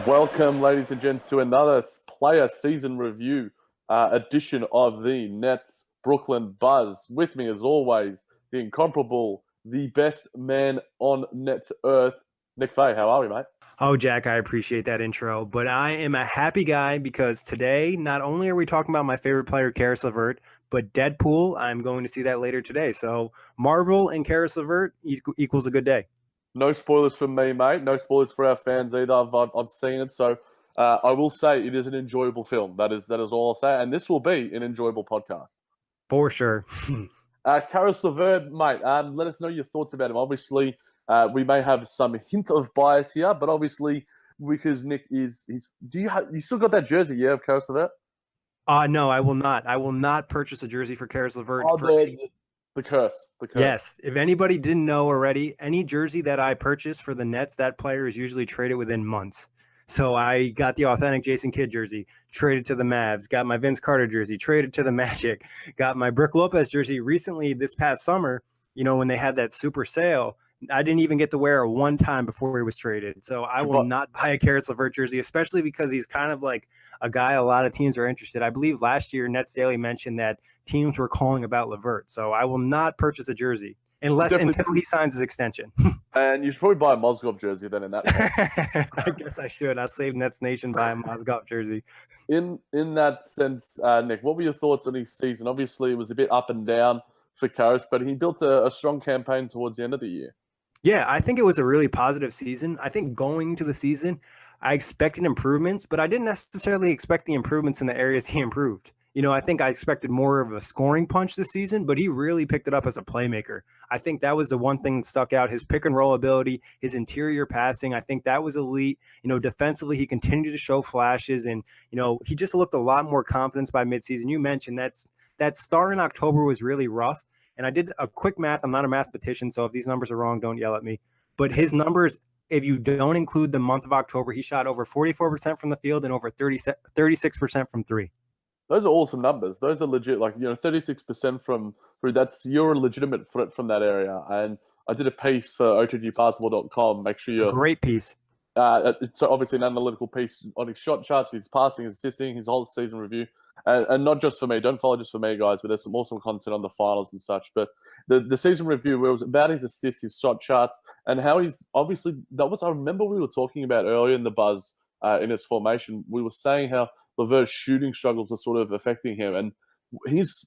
Welcome, ladies and gents, to another player season review edition of the Nets Brooklyn Buzz. With me, as always, the incomparable, the best man on Nets Earth, Nick Fay. How are we, mate? Oh, Jack, I appreciate that intro, but I am a happy guy because today, not only are we talking about my favorite player, Caris LeVert, but Deadpool, I'm going to see that later today. So Marvel and Caris LeVert equals a good day. No spoilers from me, mate. No spoilers for our fans either. I've seen it, so I will say it is an enjoyable film. That is all I'll say, and this will be an enjoyable podcast. For sure. Caris LeVert, mate, let us know your thoughts about him. Obviously, we may have some hint of bias here, but obviously, because Nick you still got that jersey, yeah, of Caris LeVert? No, I will not. I will not purchase a jersey for Caris LeVert. Oh, the curse. Yes, if anybody didn't know already, any jersey that I purchase for the Nets, that player is usually traded within months. So I got the authentic Jason Kidd jersey, traded to the Mavs, got my Vince Carter jersey, traded to the Magic, got my Brook Lopez jersey recently this past summer, when they had that super sale. I didn't even get to wear it one time before he was traded. So I will not buy a Caris LeVert jersey, especially because he's kind of like a guy a lot of teams are interested. I believe last year Nets Daily mentioned that teams were calling about LeVert. So I will not purchase a jersey until he signs his extension. And you should probably buy a Mozgov jersey then in that case. I guess I should. I'll save Nets Nation buy a Mozgov jersey. In that sense, Nick, what were your thoughts on his season? Obviously, it was a bit up and down for Caris, but he built a strong campaign towards the end of the year. Yeah, I think it was a really positive season. I think going to the season, I expected improvements, but I didn't necessarily expect the improvements in the areas he improved. I think I expected more of a scoring punch this season, but he really picked it up as a playmaker. I think that was the one thing that stuck out, his pick and roll ability, his interior passing. I think that was elite. Defensively, he continued to show flashes, and, he just looked a lot more confidence by midseason. You mentioned that start in October was really rough. And I did a quick math. I'm not a mathematician, so if these numbers are wrong, don't yell at me. But his numbers, if you don't include the month of October, he shot over 44% from the field and over 36% from three. Those are awesome numbers. Those are legit. 36% from three. You're a legitimate threat from that area. And I did a piece for otgbasketball.com. Make sure you're great piece. It's obviously an analytical piece on his shot charts, his passing, his assisting, his whole season review. And not just for me. Don't follow just for me, guys, but there's some awesome content on the finals and such. But the season review where it was about his assists, his shot charts, and how he's obviously I remember we were talking about earlier in the Buzz in his formation. We were saying how LeVert's shooting struggles are sort of affecting him, and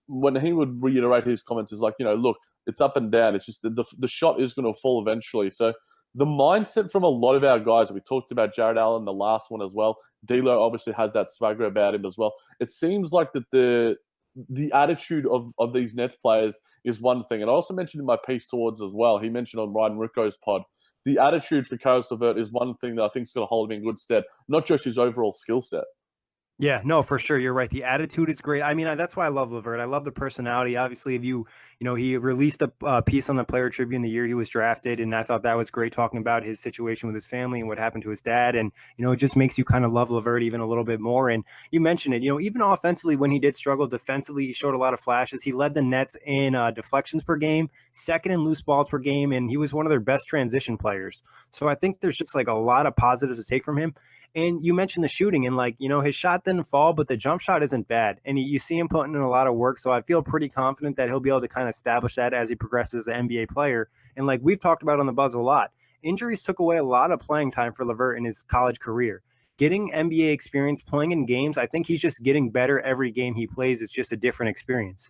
when he would reiterate his comments is like, look, it's up and down. It's just the shot is going to fall eventually. So the mindset from a lot of our guys, we talked about Jared Allen, the last one as well. D'Lo obviously has that swagger about him as well. It seems like that the attitude of these Nets players is one thing. And I also mentioned in my piece towards as well, he mentioned on Ryan Rucco's pod, the attitude for Caris LeVert is one thing that I think is going to hold him in good stead, not just his overall skill set. Yeah, no, for sure. You're right. The attitude is great. I mean, that's why I love LeVert. I love the personality. Obviously, if he released a piece on the Player Tribune the year he was drafted, and I thought that was great, talking about his situation with his family and what happened to his dad. And, it just makes you kind of love LeVert even a little bit more. And you mentioned it, even offensively, when he did struggle defensively, he showed a lot of flashes. He led the Nets in deflections per game, second in loose balls per game, and he was one of their best transition players. So I think there's just like a lot of positives to take from him. And you mentioned the shooting, and his shot didn't fall, but the jump shot isn't bad. And you see him putting in a lot of work. So I feel pretty confident that he'll be able to kind of establish that as he progresses as an NBA player. And like we've talked about on the Buzz a lot, injuries took away a lot of playing time for LeVert in his college career. Getting NBA experience playing in games, I think he's just getting better every game he plays. It's just a different experience.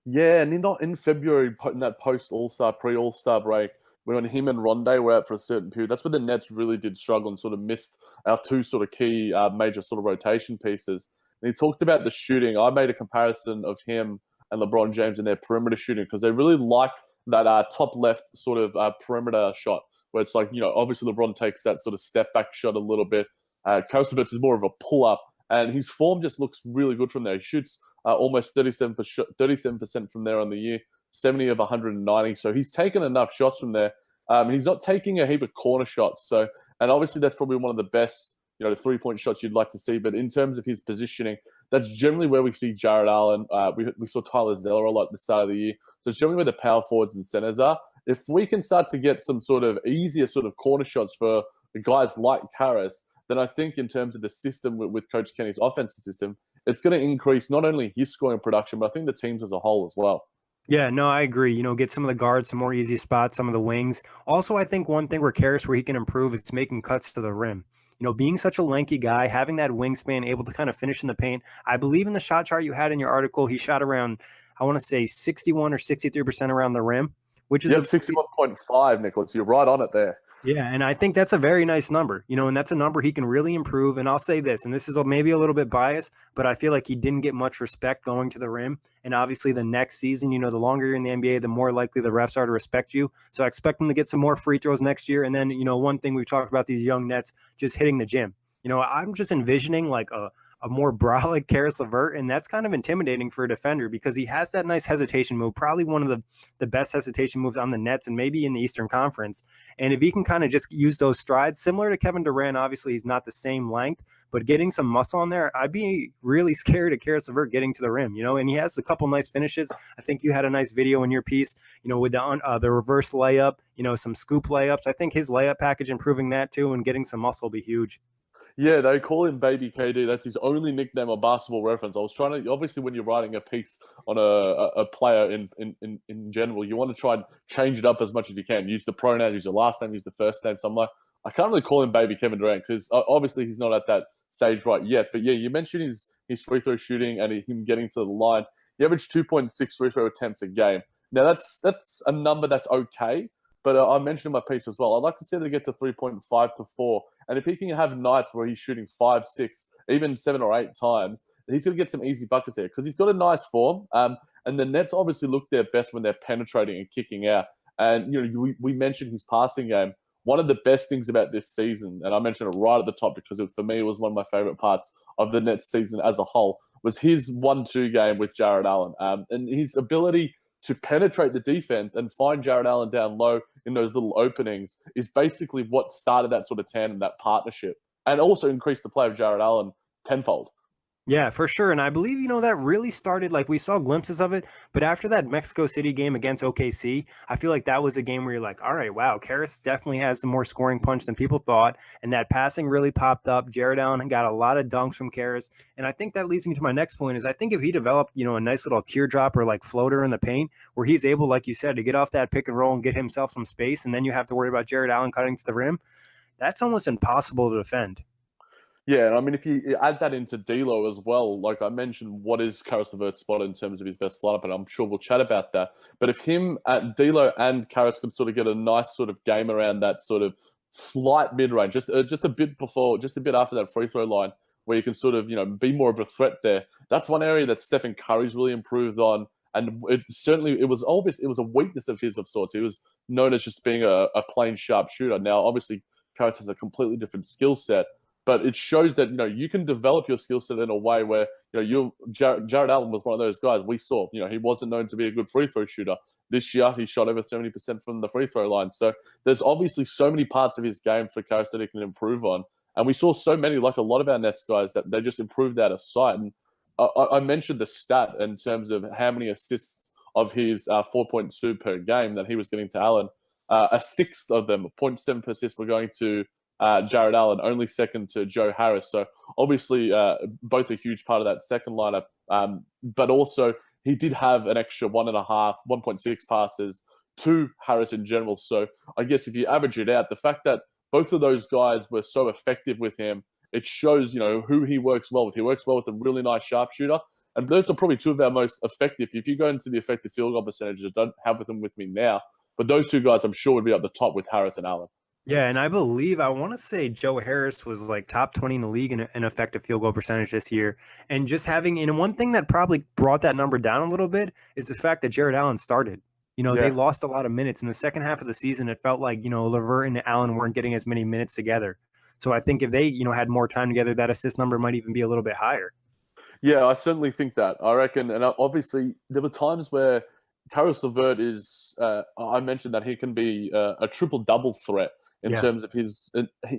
Yeah, and in February, in that post-All-Star, pre-All-Star break, when him and Rondé were out for a certain period, that's when the Nets really did struggle and sort of missed our two sort of key major sort of rotation pieces. And he talked about the shooting. I made a comparison of him and LeBron James in their perimeter shooting because they really like that top left sort of perimeter shot where it's like, obviously LeBron takes that sort of step back shot a little bit. Caris LeVert is more of a pull-up, and his form just looks really good from there. He shoots almost 37% from there on the year. 70 of 190. So he's taken enough shots from there. He's not taking a heap of corner shots. So, and obviously that's probably one of the best, the 3-point shots you'd like to see. But in terms of his positioning, that's generally where we see Jared Allen. We saw Tyler Zeller a lot at the start of the year. So it's generally where the power forwards and centers are. If we can start to get some sort of easier sort of corner shots for guys like Caris, then I think in terms of the system with Coach Kenny's offensive system, it's going to increase not only his scoring production, but I think the teams as a whole as well. Yeah, no, I agree. Get some of the guards, some more easy spots, some of the wings. Also, I think one thing where Caris, where he can improve, is making cuts to the rim. Being such a lanky guy, having that wingspan, able to kind of finish in the paint. I believe in the shot chart you had in your article, he shot around, I want to say 61 or 63% around the rim, which is Yep, 61.5, Nicholas. You're right on it there. yeah, and I think that's a very nice number, and that's a number he can really improve. And I'll say this, and this is maybe a little bit biased, but I feel like he didn't get much respect going to the rim. And obviously the next season, the longer you're in the NBA, the more likely the refs are to respect you. So I expect him to get some more free throws next year. And then, one thing we've talked about, these young Nets just hitting the gym. I'm just envisioning like a more brolic Caris LeVert, and that's kind of intimidating for a defender because he has that nice hesitation move, probably one of the best hesitation moves on the Nets and maybe in the Eastern Conference. And if he can kind of just use those strides, similar to Kevin Durant, obviously he's not the same length, but getting some muscle on there, I'd be really scared of Caris LeVert getting to the rim, and he has a couple nice finishes. I think you had a nice video in your piece, with the reverse layup, some scoop layups. I think his layup package, improving that too, and getting some muscle will be huge. Yeah, they call him Baby KD. That's his only nickname on Basketball Reference. I was trying to, obviously, when you're writing a piece on a player in general, you want to try and change it up as much as you can. Use the pronoun, use your last name, use the first name. So I'm like, I can't really call him Baby Kevin Durant because obviously he's not at that stage right yet. But yeah, you mentioned his free throw shooting and him getting to the line. He averaged 2.6 free throw attempts a game. Now that's a number that's okay. But I mentioned in my piece as well, I'd like to see them get to 3.5 to 4. And if he can have nights where he's shooting 5, 6, even 7 or 8 times, he's going to get some easy buckets there because he's got a nice form. And the Nets obviously look their best when they're penetrating and kicking out. And we mentioned his passing game. One of the best things about this season, and I mentioned it right at the top because for me it was one of my favorite parts of the Nets season as a whole, was his 1-2 game with Jared Allen. And his ability to penetrate the defense and find Jared Allen down low in those little openings is basically what started that sort of tandem, that partnership, and also increased the play of Jared Allen tenfold. Yeah, for sure. And I believe, that really started, like we saw glimpses of it, but after that Mexico City game against OKC, I feel like that was a game where you're like, all right, wow, Caris definitely has some more scoring punch than people thought. And that passing really popped up. Jared Allen got a lot of dunks from Caris. And I think that leads me to my next point is I think if he developed, a nice little teardrop or like floater in the paint where he's able, like you said, to get off that pick and roll and get himself some space, and then you have to worry about Jared Allen cutting to the rim, that's almost impossible to defend. Yeah, and I mean, if you add that into D'Lo as well, like I mentioned, what is Caris LeVert's spot in terms of his best lineup, and I'm sure we'll chat about that. But if D'Lo and Caris could sort of get a nice sort of game around that sort of slight mid-range, just a bit before, just a bit after that free throw line, where you can sort of, be more of a threat there. That's one area that Stephen Curry's really improved on. And it was a weakness of his of sorts. He was known as just being a plain sharp shooter. Now, obviously, Caris has a completely different skill set. But it shows that, you can develop your skill set in a way where, Jared Allen was one of those guys we saw. He wasn't known to be a good free throw shooter. This year, he shot over 70% from the free throw line. So there's obviously so many parts of his game for Caris that he can improve on. And we saw so many, like a lot of our Nets guys, that they just improved out of sight. And I mentioned the stat in terms of how many assists of his 4.2 per game that he was getting to Allen. A sixth of them, 0.7 per assist, were going to Jared Allen, only second to Joe Harris. So obviously both a huge part of that second lineup. But also he did have an extra 1.6 passes to Harris in general. So I guess if you average it out, the fact that both of those guys were so effective with him, it shows, who he works well with. He works well with a really nice sharpshooter. And those are probably two of our most effective. If you go into the effective field goal percentages, don't have them with me now. But those two guys, I'm sure, would be at the top with Harris and Allen. Yeah, and I want to say Joe Harris was like top 20 in the league in effective field goal percentage this year. And just having, one thing that probably brought that number down a little bit is the fact that Jared Allen started. They lost a lot of minutes in the second half of the season. It felt like, LeVert and Allen weren't getting as many minutes together. So I think if they, had more time together, that assist number might even be a little bit higher. Yeah, I certainly think that. I reckon, and obviously there were times where Caris LeVert is, I mentioned that he can be a triple-double threat in terms of his,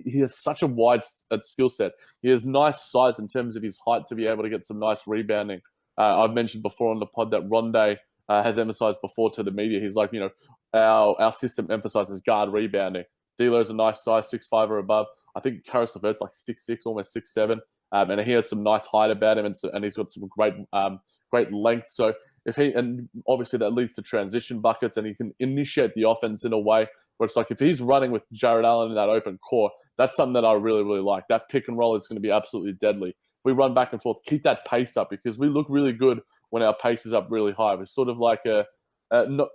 he has such a wide skill set. He has nice size in terms of his height to be able to get some nice rebounding. I've mentioned before on the pod that Rondé has emphasized before to the media. He's like, our system emphasizes guard rebounding. D'Lo's a nice size, 6'5" or above. I think Caris LeVert's like 6'6", almost 6'7", and he has some nice height about him, and he's got some great length. So and obviously that leads to transition buckets, and he can initiate the offense in a way where it's like if he's running with Jarrett Allen in that open court, that's something that I really, really like. That pick and roll is going to be absolutely deadly. We run back and forth, keep that pace up, because we look really good when our pace is up really high. We're sort of like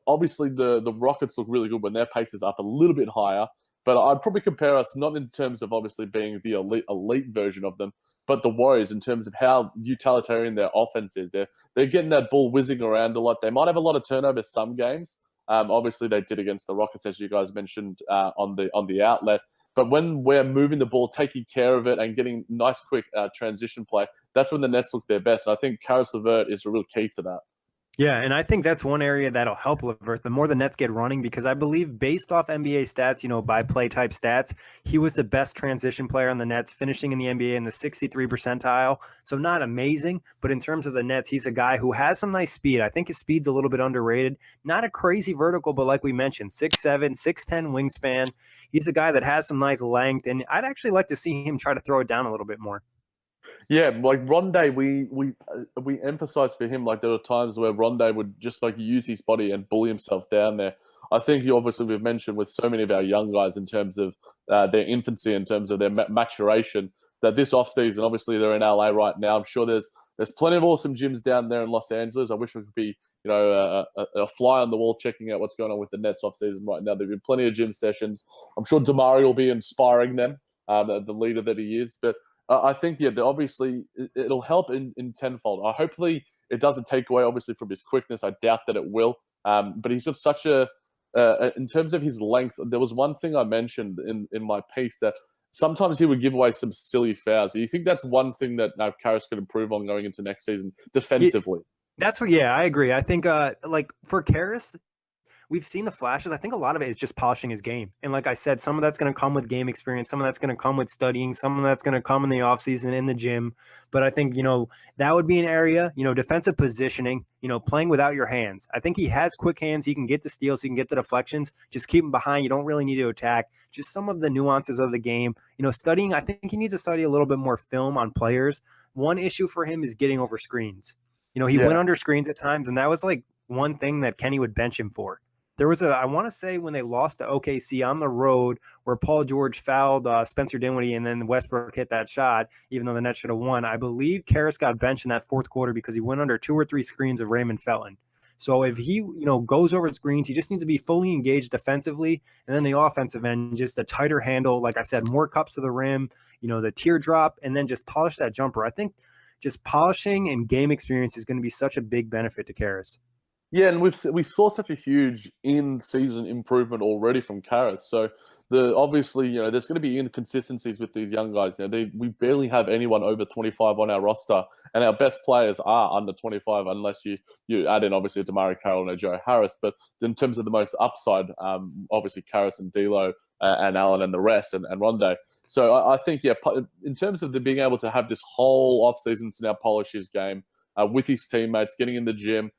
obviously the Rockets look really good when their pace is up a little bit higher, but I'd probably compare us not in terms of obviously being the elite version of them, but the Warriors in terms of how utilitarian their offense is. They're getting that ball whizzing around a lot. They might have a lot of turnovers some games. Obviously, they did against the Rockets, as you guys mentioned on the outlet. But when we're moving the ball, taking care of it, and getting nice, quick transition play, that's when the Nets look their best. And I think Caris LeVert is a real key to that. Yeah, and I think that's one area that'll help LeVert, the more the Nets get running, because I believe based off NBA stats, by play type stats, he was the best transition player on the Nets, finishing in the NBA in the 63 percentile. So not amazing, but in terms of the Nets, he's a guy who has some nice speed. I think his speed's a little bit underrated. Not a crazy vertical, but like we mentioned, 6'7", 6'10" wingspan. He's a guy that has some nice length, and I'd actually like to see him try to throw it down a little bit more. Yeah, like Rondé, we emphasized for him, like there were times where Rondé would just like use his body and bully himself down there. I think we've mentioned with so many of our young guys in terms of their infancy, in terms of their maturation, that this offseason, obviously they're in LA right now. I'm sure there's plenty of awesome gyms down there in Los Angeles. I wish we could be, a fly on the wall checking out what's going on with the Nets offseason right now. There've been plenty of gym sessions. I'm sure Damari will be inspiring them, the leader that he is. But I think, obviously it'll help in tenfold. Hopefully it doesn't take away, obviously, from his quickness. I doubt that it will. But he's got such in terms of his length, there was one thing I mentioned in my piece that sometimes he would give away some silly fouls. Do you think that's one thing that Caris could improve on going into next season defensively? Yeah, I agree. I think like for Caris, we've seen the flashes. I think a lot of it is just polishing his game. And like I said, some of that's going to come with game experience. Some of that's going to come with studying. Some of that's going to come in the offseason in the gym. But I think, that would be an area, defensive positioning, playing without your hands. I think he has quick hands. He can get the steals. He can get the deflections. Just keep him behind. You don't really need to attack. Just some of the nuances of the game. Studying, I think he needs to study a little bit more film on players. One issue for him is getting over screens. He went under screens at times, and that was like one thing that Kenny would bench him for. There was I want to say when they lost to OKC on the road where Paul George fouled Spencer Dinwiddie and then Westbrook hit that shot, even though the Nets should have won. I believe Caris got benched in that fourth quarter because he went under 2 or 3 screens of Raymond Felton. So if he, goes over screens, he just needs to be fully engaged defensively. And then the offensive end, just a tighter handle. Like I said, more cups to the rim, the teardrop, and then just polish that jumper. I think just polishing and game experience is going to be such a big benefit to Caris. Yeah, and we saw such a huge in-season improvement already from Caris. So obviously, there's going to be inconsistencies with these young guys. We barely have anyone over 25 on our roster, and our best players are under 25, unless you add in obviously Damari Carroll and Joe Harris. But in terms of the most upside, obviously Caris and D'Lo and Allen and the rest, and Rondé. So I think, in terms of being able to have this whole offseason to now polish his game with his teammates, getting in the gym,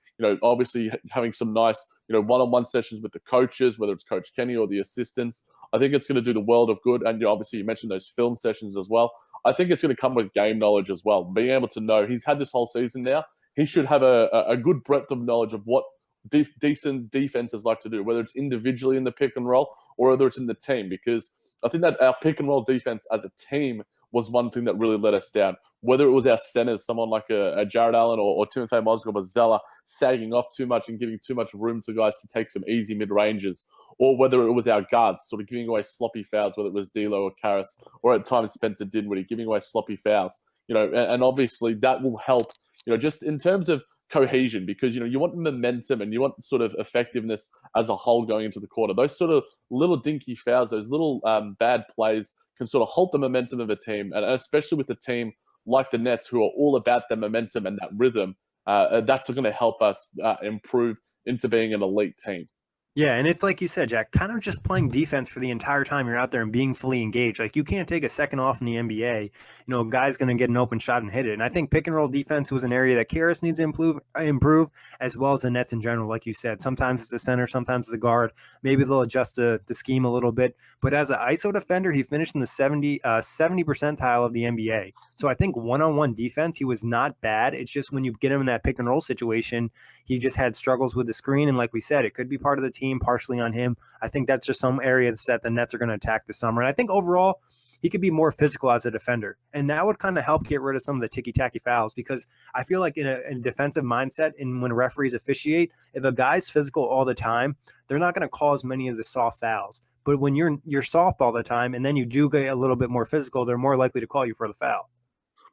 obviously having some nice, one-on-one sessions with the coaches, whether it's Coach Kenny or the assistants. I think it's going to do the world of good. And obviously you mentioned those film sessions as well. I think it's going to come with game knowledge as well. Being able to know he's had this whole season now, he should have a good breadth of knowledge of what decent defenses like to do, whether it's individually in the pick and roll or whether it's in the team. Because I think that our pick and roll defense as a team was one thing that really let us down. Whether it was our centers, someone like a Jarrett Allen or Timothy Mozgov or Zella sagging off too much and giving too much room to guys to take some easy mid-ranges, or whether it was our guards sort of giving away sloppy fouls, whether it was D'Lo or Caris, or at times Spencer Dinwiddie giving away sloppy fouls. And obviously that will help, just in terms of cohesion, because you want momentum and you want sort of effectiveness as a whole going into the quarter. Those sort of little dinky fouls, those little bad plays can sort of halt the momentum of a team, and especially with a team like the Nets who are all about the momentum and that rhythm. That's going to help us improve into being an elite team. Yeah, and it's like you said, Jack, kind of just playing defense for the entire time you're out there and being fully engaged. Like you can't take a second off in the NBA. A guy's going to get an open shot and hit it. And I think pick and roll defense was an area that Caris needs to improve, as well as the Nets in general. Like you said, sometimes it's the center, sometimes the guard. Maybe they'll adjust the scheme a little bit. But as an ISO defender, he finished in the 70 percentile of the NBA. So I think one-on-one defense, he was not bad. It's just when you get him in that pick and roll situation, he just had struggles with the screen. And like we said, it could be part of the team, partially on him. I think that's just some areas that the Nets are going to attack this summer. And I think overall, he could be more physical as a defender. And that would kind of help get rid of some of the ticky-tacky fouls, because I feel like in a defensive mindset and when referees officiate, if a guy's physical all the time, they're not going to call as many of the soft fouls. But when you're soft all the time and then you do get a little bit more physical, they're more likely to call you for the foul.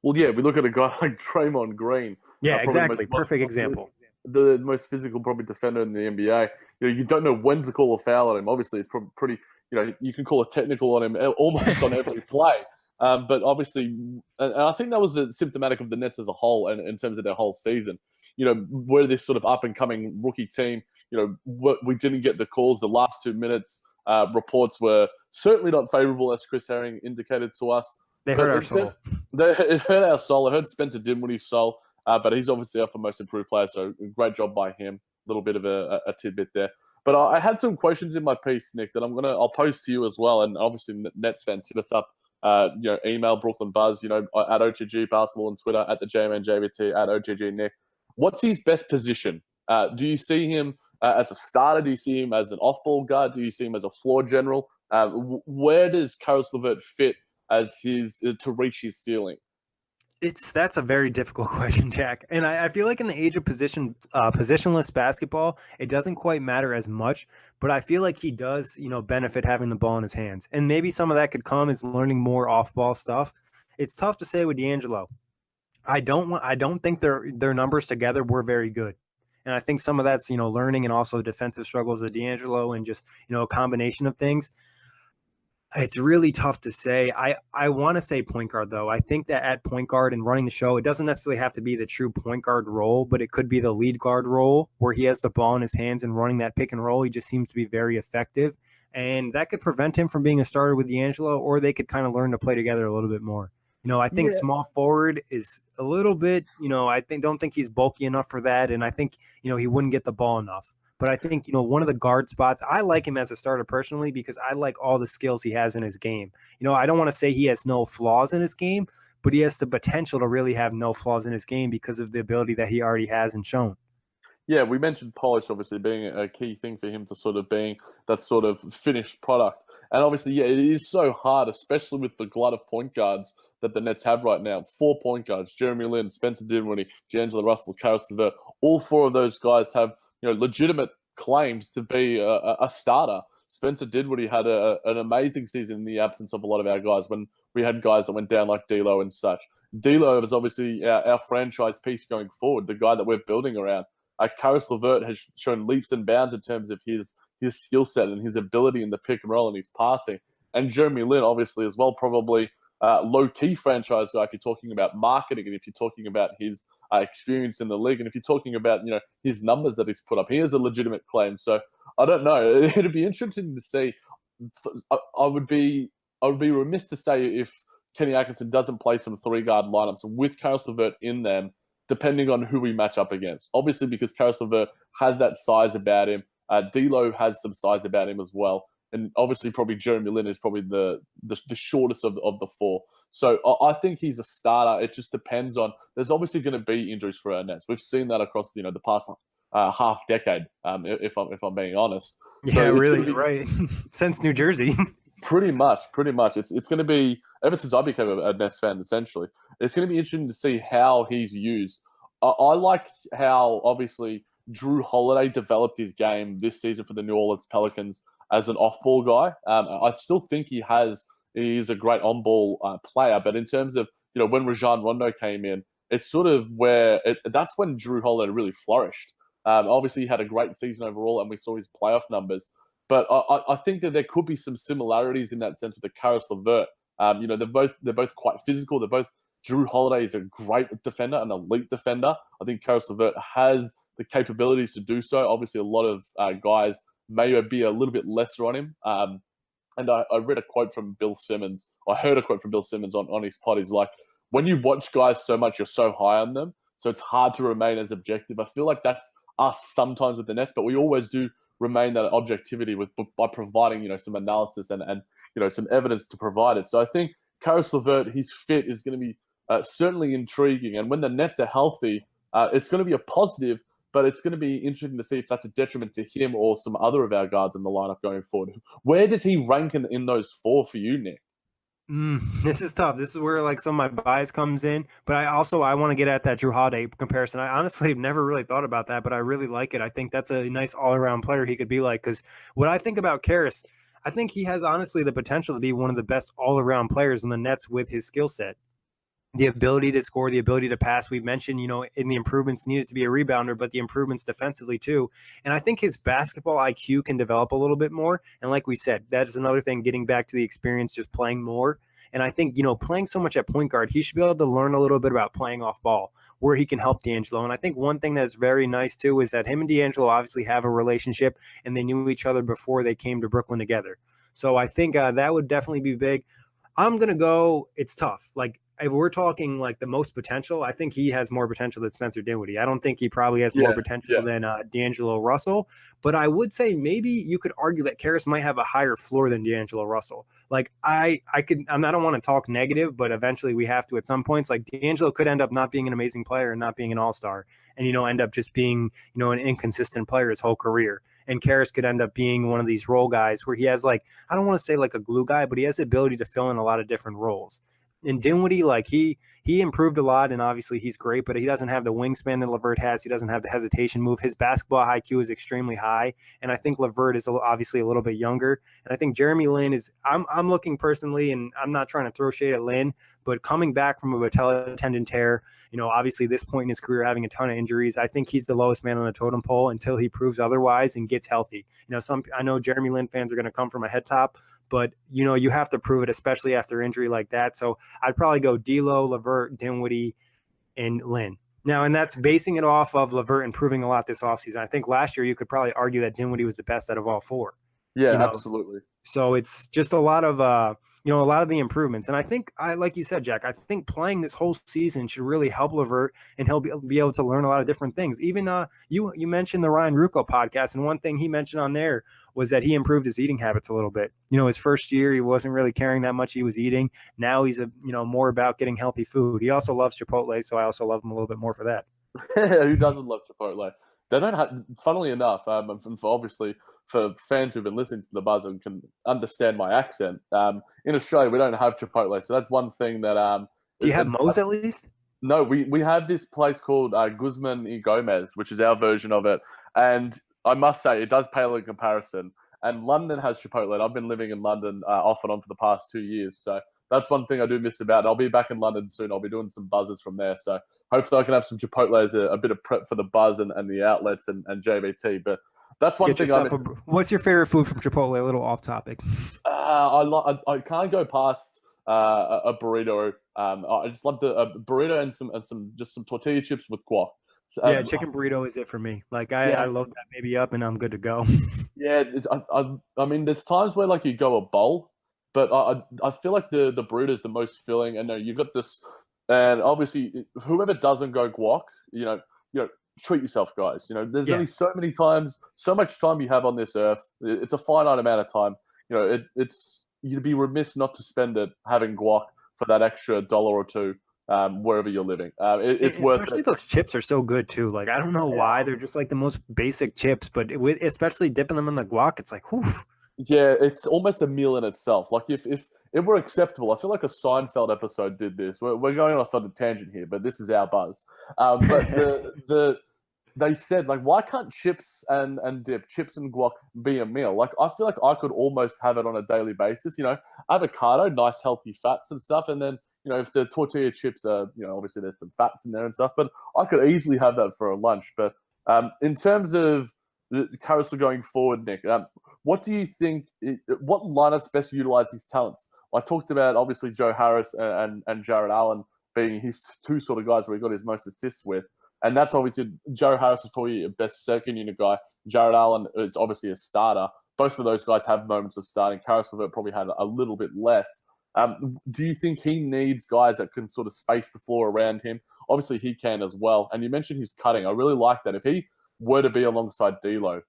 Well, yeah, we look at a guy like Draymond Green. Yeah, exactly. Perfect example. The most physical probably defender in the NBA. You don't know when to call a foul on him. Obviously, it's pretty. You can call a technical on him almost on every play. But obviously, and I think that was symptomatic of the Nets as a whole, and in terms of their whole season. We're this sort of up and coming rookie team. We didn't get the calls the last 2 minutes. Reports were certainly not favorable, as Chris Herring indicated to us. They hurt our soul. It hurt our soul. It hurt Spencer Dinwiddie's soul. But he's obviously our most improved player, so great job by him. A little bit of a tidbit there. But I had some questions in my piece, Nick, that I'll post to you as well. And obviously, Nets fans, hit us up. Email Brooklyn Buzz. At OGG Basketball on Twitter, at the JMNJVT, at OGG Nick. What's his best position? Do you see him as a starter? Do you see him as an off-ball guard? Do you see him as a floor general? Where does Caris LeVert fit as to reach his ceiling? That's a very difficult question, Jack. And I feel like in the age of positionless basketball, it doesn't quite matter as much. But I feel like he does, benefit having the ball in his hands. And maybe some of that could come as learning more off-ball stuff. It's tough to say with D'Angelo. I don't think their numbers together were very good. And I think some of that's, learning and also defensive struggles of D'Angelo and just, a combination of things. It's really tough to say. I want to say point guard, though. I think that at point guard and running the show, it doesn't necessarily have to be the true point guard role, but it could be the lead guard role where he has the ball in his hands and running that pick and roll. He just seems to be very effective. And that could prevent him from being a starter with D'Angelo, or they could kind of learn to play together a little bit more. I think small forward is a little bit, don't think he's bulky enough for that. And I think, he wouldn't get the ball enough. But I think, one of the guard spots, I like him as a starter personally because I like all the skills he has in his game. I don't want to say he has no flaws in his game, but he has the potential to really have no flaws in his game because of the ability that he already has and shown. Yeah, we mentioned polish obviously being a key thing for him to sort of being that sort of finished product. And obviously, yeah, it is so hard, especially with the glut of point guards that the Nets have right now. 4 point guards, Jeremy Lin, Spencer Dinwiddie, D'Angelo Russell, Caris LeVert. All 4 of those guys have legitimate claims to be a starter. Spencer Dinwiddie had an amazing season in the absence of a lot of our guys when we had guys that went down like D'Lo and such. D'Lo is obviously our franchise piece going forward, the guy that we're building around. Caris LeVert has shown leaps and bounds in terms of his skill set and his ability in the pick and roll and his passing. And Jeremy Lin, obviously, as well, probably low-key franchise guy if you're talking about marketing and if you're talking about his experience in the league and if you're talking about his numbers that he's put up. He has a legitimate claim. So I don't know. It'd be interesting to see. I would be remiss to say if Kenny Atkinson doesn't play some 3-guard lineups with Caris LeVert in them, depending on who we match up against. Obviously, because Caris LeVert has that size about him. D'Lo has some size about him as well. And obviously, probably Jeremy Lin is probably the shortest of the 4. So I think he's a starter. It just depends on. There's obviously going to be injuries for our Nets. We've seen that across the past half decade. If I'm being honest. Yeah, so really, right. Since New Jersey. Pretty much. It's going to be ever since I became a Nets fan. Essentially, it's going to be interesting to see how he's used. I like how obviously Jrue Holiday developed his game this season for the New Orleans Pelicans as an off-ball guy. I still think he is a great on-ball player, but in terms of when Rajon Rondo came in, it's sort of that's when Jrue Holiday really flourished. Obviously, he had a great season overall, and we saw his playoff numbers. But I think that there could be some similarities in that sense with the Caris LeVert. They're both quite physical. Jrue Holiday is a great defender, an elite defender. I think Caris LeVert has the capabilities to do so. Obviously, a lot of guys maybe be a little bit lesser on him. And I read a quote from Bill Simmons. I heard a quote from Bill Simmons on his pod. He's like, when you watch guys so much, you're so high on them, so it's hard to remain as objective. I feel like that's us sometimes with the Nets, but we always do remain that objectivity by providing, some analysis and some evidence to provide it. So I think Caris LeVert, his fit is going to be certainly intriguing. And when the Nets are healthy, it's going to be a positive, but it's going to be interesting to see if that's a detriment to him or some other of our guards in the lineup going forward. Where does he rank in those four for you, Nick? This is tough. This is where like some of my bias comes in, but I want to get at that Jrue Holiday comparison. I honestly have never really thought about that, but I really like it. I think that's a nice all-around player he could be like, because what I think about Caris, I think he has honestly the potential to be one of the best all-around players in the Nets with his skill set. The ability to score, the ability to pass. We've mentioned, in the improvements needed to be a rebounder, but the improvements defensively too. And I think his basketball IQ can develop a little bit more. And like we said, that is another thing, getting back to the experience, just playing more. And I think, playing so much at point guard, he should be able to learn a little bit about playing off ball, where he can help D'Angelo. And I think one thing that's very nice too is that him and D'Angelo obviously have a relationship, and they knew each other before they came to Brooklyn together. So I think that would definitely be big. I'm going to go, it's tough. Like, if we're talking like the most potential, I think he has more potential than Spencer Dinwiddie. I don't think he probably has more potential than D'Angelo Russell. But I would say maybe you could argue that Caris might have a higher floor than D'Angelo Russell. Like I don't want to talk negative, but eventually we have to at some points. Like D'Angelo could end up not being an amazing player and not being an all-star, and end up just being an inconsistent player his whole career. And Caris could end up being one of these role guys where he has I don't want to say like a glue guy, but he has the ability to fill in a lot of different roles. And Dinwiddie, like he improved a lot, and obviously he's great, but he doesn't have the wingspan that LeVert has. He doesn't have the hesitation move. His basketball IQ is extremely high, and I think LeVert is obviously a little bit younger. And I think Jeremy Lin is. I'm looking personally, and I'm not trying to throw shade at Lin, but coming back from a patella tendon tear, obviously this point in his career having a ton of injuries, I think he's the lowest man on the totem pole until he proves otherwise and gets healthy. I know Jeremy Lin fans are going to come from a head top, but you have to prove it, especially after injury like that. So I'd probably go D'Lo, LeVert, Dinwiddie, and Lin. Now, and that's basing it off of LeVert improving a lot this offseason. I think last year you could probably argue that Dinwiddie was the best out of all four. Yeah, absolutely. So it's just a lot of a lot of the improvements. And I think, like you said, Jack, I think playing this whole season should really help LeVert, and he'll be able to learn a lot of different things. Even you mentioned the Ryan Ruocco podcast, and one thing he mentioned on there was that he improved his eating habits a little bit. His first year, he wasn't really caring that much he was eating. Now he's more about getting healthy food. He also loves Chipotle, so I also love him a little bit more for that. Who doesn't love Chipotle? They don't have, funnily enough, obviously for fans who've been listening to the Buzz and can understand my accent, in Australia we don't have Chipotle, so that's one thing that. Do you have Moe's at least? No, we have this place called Guzman y Gomez, which is our version of it, and I must say it does pale in comparison. And London has Chipotle, and I've been living in London off and on for the past 2 years, so that's one thing I do miss about it. I'll be back in London soon. I'll be doing some buzzes from there, so hopefully I can have some Chipotle as a bit of prep for the Buzz and the outlets and JVT. But that's one thing. What's your favorite food from Chipotle? A little off topic. I can't go past a burrito. I just love the burrito and some tortilla chips with guac. Yeah, chicken burrito is it for me. Like I load that baby up and I'm good to go. Yeah, I mean, there's times where like you go a bowl, but I feel like the burrito is the most filling. And you've got this, and obviously whoever doesn't go guac, treat yourself, guys. There's only so many times, so much time you have on this earth. It's a finite amount of time. It's you'd be remiss not to spend it having guac for that extra $1 or $2. Wherever you're living, it's worth it. Especially those chips are so good too. Like I don't know why they're just like the most basic chips, but especially dipping them in the guac, it's like, whew. Yeah, it's almost a meal in itself. Like if it were acceptable, I feel like a Seinfeld episode did this. We're going off on a tangent here, but this is our Buzz. But they said like, why can't chips and dip, chips and guac be a meal? Like I feel like I could almost have it on a daily basis. Avocado, nice healthy fats and stuff, and then. If the tortilla chips are, obviously there's some fats in there and stuff, but I could easily have that for a lunch. But in terms of Caris going forward, Nick, what do you think, what lineups best utilize his talents? I talked about, obviously, Joe Harris and Jarrett Allen being his two sort of guys where he got his most assists with. And that's obviously Joe Harris is probably your best second unit guy. Jared Allen is obviously a starter. Both of those guys have moments of starting. Caris LeVert probably had a little bit less. Do you think he needs guys that can sort of space the floor around him? Obviously, he can as well. And you mentioned his cutting. I really like that. If he were to be alongside D'Lo,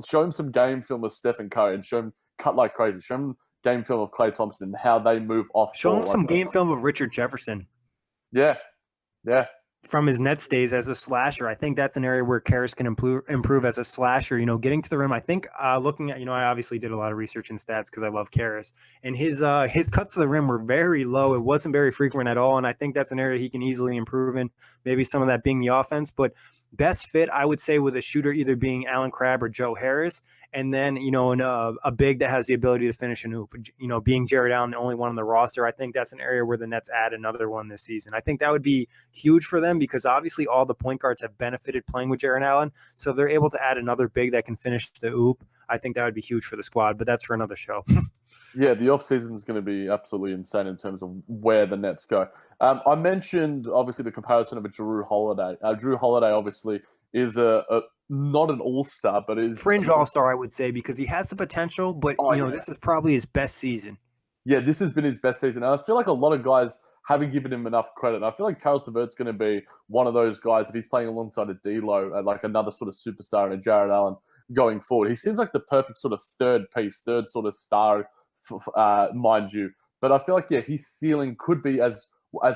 show him some game film of Stephen Curry and show him cut like crazy. Show him game film of Klay Thompson and how they move off. Show him some game film of Richard Jefferson. Yeah, yeah. From his Nets days as a slasher. I think that's an area where Caris can improve as a slasher, getting to the rim. I think looking at, I obviously did a lot of research and stats because I love Caris, and his cuts to the rim were very low. It wasn't very frequent at all. And I think that's an area he can easily improve in, maybe some of that being the offense, but best fit, I would say, with a shooter either being Alan Crabb or Joe Harris, and then a big that has the ability to finish an oop. Being Jared Allen, the only one on the roster, I think that's an area where the Nets add another one this season. I think that would be huge for them because obviously all the point guards have benefited playing with Jared Allen, so if they're able to add another big that can finish the oop, I think that would be huge for the squad. But that's for another show. Yeah, the offseason is going to be absolutely insane in terms of where the Nets go. I mentioned, obviously, the comparison of a Jrue Holiday. Jrue Holiday, obviously, is not an all-star, but is... Fringe all-star, I would say, because he has the potential, but, this is probably his best season. Yeah, this has been his best season. And I feel like a lot of guys haven't given him enough credit. And I feel like Caris LeVert's going to be one of those guys, if he's playing alongside a D'Lo, like another sort of superstar and a Jared Allen going forward. He seems like the perfect sort of third piece, third sort of star, mind you. But I feel like, his ceiling could be as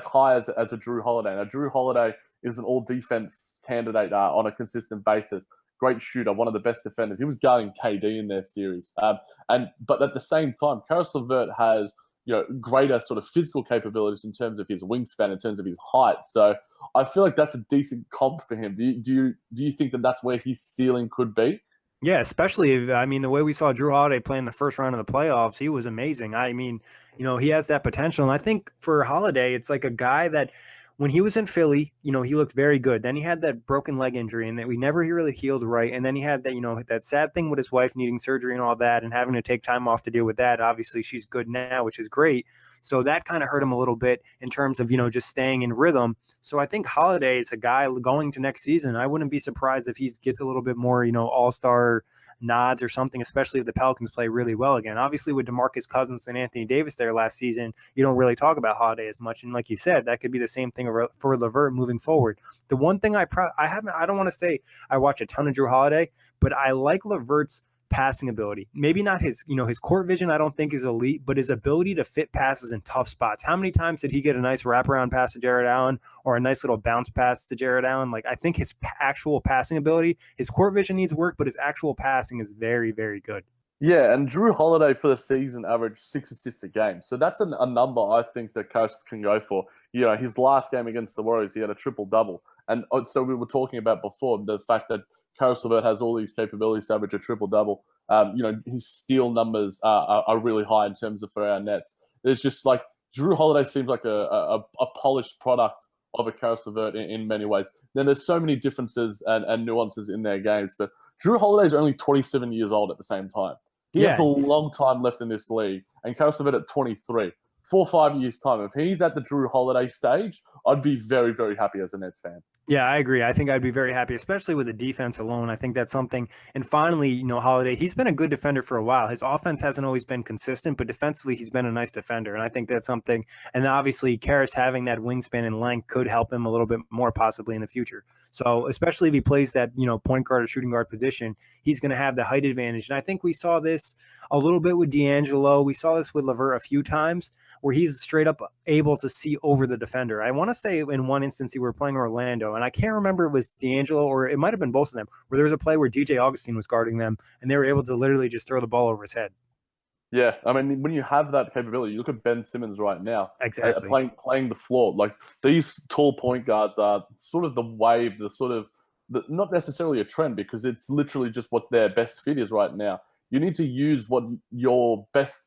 high as a Jrue Holiday. Now, Jrue Holiday is an all-defense candidate on a consistent basis. Great shooter, one of the best defenders. He was guarding KD in their series. But at the same time, Caris LeVert has greater sort of physical capabilities in terms of his wingspan, in terms of his height. So I feel like that's a decent comp for him. Do you think that that's where his ceiling could be? Yeah, especially if, the way we saw Jrue Holiday play in the first round of the playoffs, he was amazing. He has that potential. And I think for Holiday, it's like a guy that when he was in Philly, he looked very good. Then he had that broken leg injury and that we never really healed right. And then he had that, that sad thing with his wife needing surgery and all that and having to take time off to deal with that. Obviously, she's good now, which is great. So that kind of hurt him a little bit in terms of, just staying in rhythm. So I think Holiday is a guy going to next season. I wouldn't be surprised if he gets a little bit more, all-star nods or something, especially if the Pelicans play really well again. Obviously, with DeMarcus Cousins and Anthony Davis there last season, you don't really talk about Holiday as much. And like you said, that could be the same thing for LeVert moving forward. The one thing I don't want to say I watch a ton of Jrue Holiday, but I like LeVert's passing ability. Maybe not his court vision, I don't think is elite, but his ability to fit passes in tough spots. How many times did he get a nice wraparound pass to Jared Allen or a nice little bounce pass to Jared Allen? Like, I think his actual passing ability, his court vision needs work, but his actual passing is very, very good. Yeah, and Jrue Holiday for the season averaged 6 assists a game. So that's a number I think that Caris can go for. His last game against the Warriors, he had a triple-double. And so we were talking about before the fact that Caris LeVert has all these capabilities to average a triple-double. His steal numbers are really high in terms of for our Nets. There's just like Jrue Holiday seems like a polished product of a Caris LeVert in many ways. Then there's so many differences and nuances in their games. But Jrue Holiday is only 27 years old at the same time. He has a long time left in this league. And Caris LeVert at 23. 4 or 5 years' time, if he's at the Jrue Holiday stage, I'd be very, very happy as a Nets fan. Yeah, I agree. I think I'd be very happy, especially with the defense alone. I think that's something. And finally, Holiday, he's been a good defender for a while. His offense hasn't always been consistent, but defensively, he's been a nice defender. And I think that's something. And obviously, Caris having that wingspan and length could help him a little bit more possibly in the future. So especially if he plays that, point guard or shooting guard position, he's going to have the height advantage. And I think we saw this a little bit with D'Angelo. We saw this with LeVert a few times where he's straight up able to see over the defender. I want to say in one instance, he were playing Orlando, and I can't remember if it was D'Angelo or it might have been both of them, where there was a play where DJ Augustine was guarding them, and they were able to literally just throw the ball over his head. Yeah, when you have that capability, you look at Ben Simmons right now, exactly playing the floor. Like these tall point guards are sort of the wave, not necessarily a trend because it's literally just what their best fit is right now. You need to use what your best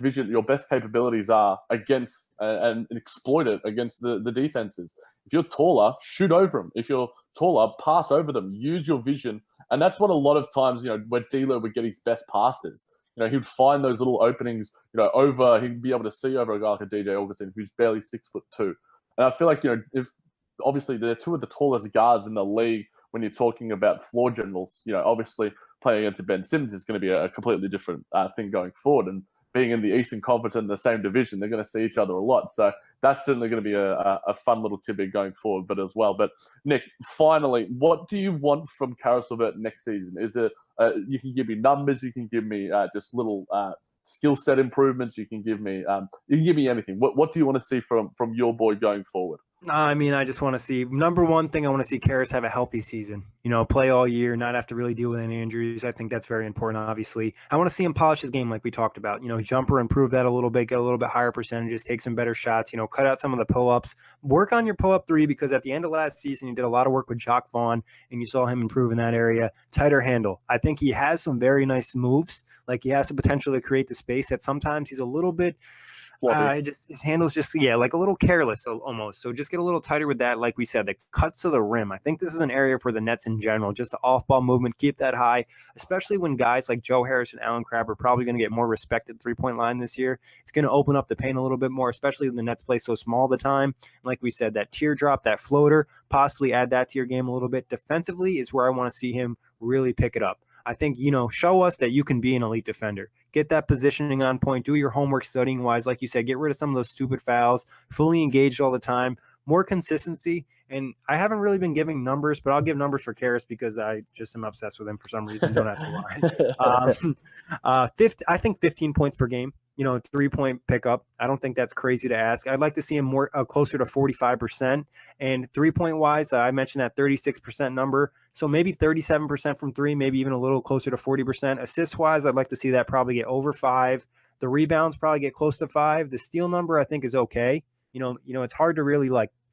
vision, your best capabilities are against and exploit it against the defenses. If you're taller, shoot over them. If you're taller, pass over them. Use your vision, and that's what a lot of times where D'Lo would get his best passes. He'd find those little openings, he'd be able to see over a guy like a DJ Augustine who's barely 6'2". And I feel like, if obviously they're two of the tallest guards in the league when you're talking about floor generals. Obviously playing against Ben Simmons is going to be a completely different thing going forward. And being in the Eastern Conference in the same division, they're going to see each other a lot. So that's certainly going to be a fun little tidbit going forward, but as well. But Nick, finally, what do you want from Caris LeVert next season? Is it you can give me numbers, you can give me just little skill set improvements, you can give me anything. What do you want to see from your boy going forward? I mean, I just want to see, number one thing, I want to see Caris have a healthy season, play all year, not have to really deal with any injuries. I think that's very important, obviously. I want to see him polish his game like we talked about, jumper, improve that a little bit, get a little bit higher percentages, take some better shots, cut out some of the pull-ups, work on your pull-up three, because at the end of last season, you did a lot of work with Jacque Vaughn, and you saw him improve in that area. Tighter handle. I think he has some very nice moves. Like, he has the potential to create the space that sometimes he's a little bit his handle's just like a little careless almost. So just get a little tighter with that. Like we said, the cuts to the rim. I think this is an area for the Nets in general. Just the off-ball movement, keep that high, especially when guys like Joe Harris and Allen Crabbe are probably going to get more respect at the three-point line this year. It's going to open up the paint a little bit more, especially when the Nets play so small all the time. Like we said, that teardrop, that floater, possibly add that to your game a little bit. Defensively is where I want to see him really pick it up. I think, show us that you can be an elite defender. Get that positioning on point. Do your homework studying wise. Like you said, get rid of some of those stupid fouls. Fully engaged all the time. More consistency. And I haven't really been giving numbers, but I'll give numbers for Caris because I just am obsessed with him for some reason. Don't ask me why. I think 15 points per game. 3-point pickup. I don't think that's crazy to ask. I'd like to see him more closer to 45%. And 3-point wise, I mentioned that 36% number. So maybe 37% from three, maybe even a little closer to 40%. Assist wise, I'd like to see that probably get over 5. The rebounds probably get close to 5. The steal number I think is okay. It's hard to really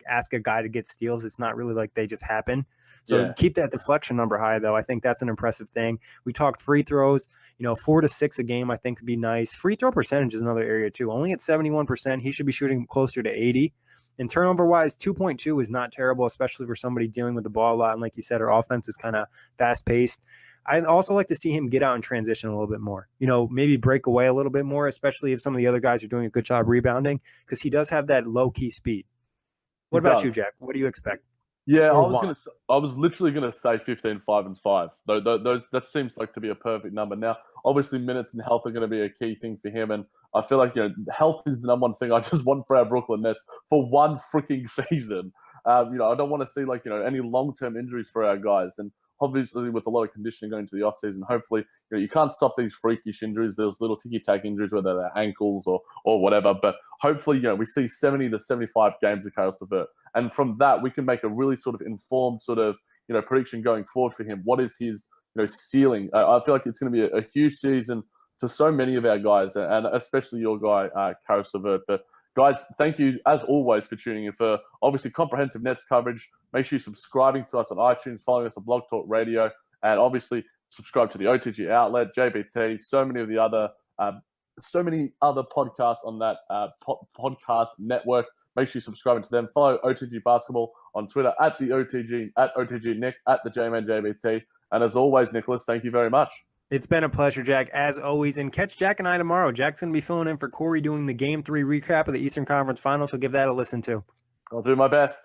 ask a guy to get steals. It's not really like they just happen. So keep that deflection number high, though. I think that's an impressive thing. We talked free throws, 4 to 6 a game, I think would be nice. Free throw percentage is another area, too. Only at 71%. He should be shooting closer to 80. And turnover-wise, 2.2 is not terrible, especially for somebody dealing with the ball a lot. And like you said, our offense is kind of fast-paced. I'd also like to see him get out and transition a little bit more. Maybe break away a little bit more, especially if some of the other guys are doing a good job rebounding, because he does have that low-key speed. What about you, Jack? What do you expect? Yeah, I was literally gonna say 15, 5, and 5. Those that seems like to be a perfect number. Now, obviously, minutes and health are going to be a key thing for him, and I feel like health is the number one thing I just want for our Brooklyn Nets for one freaking season. I don't want to see any long-term injuries for our guys, and obviously with a lot of conditioning going to the offseason, hopefully you can't stop these freakish injuries. Those little ticky-tack injuries, whether they're ankles or whatever. But hopefully, we see 70 to 75 games of Caris LeVert. And from that, we can make a really sort of informed sort of, prediction going forward for him. What is his, ceiling? I feel like it's going to be a huge season to so many of our guys, and especially your guy, Caris LeVert. But guys, thank you as always for tuning in for obviously comprehensive Nets coverage. Make sure you're subscribing to us on iTunes, following us on Blog Talk Radio, and obviously subscribe to the OTG outlet, JBT, so many other podcasts on that podcast network. Make sure you're subscribing to them. Follow OTG Basketball on Twitter at the OTG, at OTG Nick, at the JMan JBT. And as always, Nicholas, thank you very much. It's been a pleasure, Jack, as always. And catch Jack and I tomorrow. Jack's going to be filling in for Corey doing the Game 3 recap of the Eastern Conference Finals, so give that a listen to. I'll do my best.